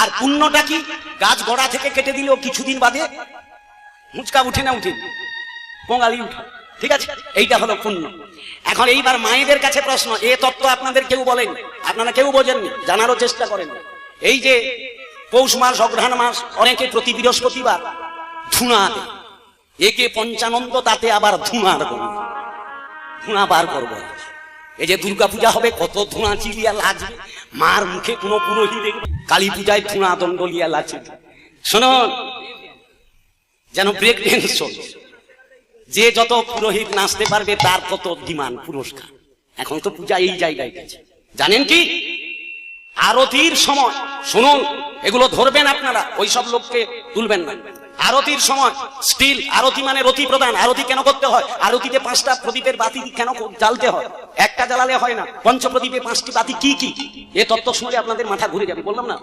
আর পুণ্যটা কি? গাছ গোড়া থেকে কেটে দিলেও কিছুদিন বাদে মুচকা উঠে না উঠে, কোঙালি উঠে। ঠিক আছে, এইটা হলো পুণ্য। এখন এইবার মায়েদের কাছে প্রশ্ন, এ তত্ত্ব আপনাদের কেউ বলেন, আপনারা কেউ বোঝেননি, জানারও চেষ্টা করেন। এই যে পৌষ মাস, অঘ্রাণ মাস, অনেকে প্রতি বৃহস্পতিবার ধুনা দেয়, একে পঞ্চানন্দ, তাতে আবার ধুনার করবে, ধুনা বার করবো। এই যে দুর্গা পূজা হবে, কত ধুনা চিলিয়া লাগবে, মার মুখে কোনো পুরোহিত দেখবে কালী পূজায় ধুনা দণ্ডলিয়া লাগছে। শুনুন, যেন ব্রেক ড্যান্স চলছে, যে যত পুরোহিত নাচতে পারবে তার তত ডিমান্ড, পুরস্কার। এখন তো পূজা এই জায়গায় গেছে, জানেন কি? আরতির সময়, শুনুন, এগুলো ধরবেন আপনারা, ওই সব লোককে তুলবেন না। আরতির সময় স্টিল, আরতি মানে রতি প্রদান। আরতি কেন করতে হয়? আরতিতে 5টা প্রদীপের বাতি কেন জ্বালতে হয়? একটা জ্বালালে হয় না, পঞ্চপ্রদীপে 5টি বাতি কি কি? এ তত্ত্ব শুনলে আপনাদের মাথা ঘুরে যাবে, বললাম না?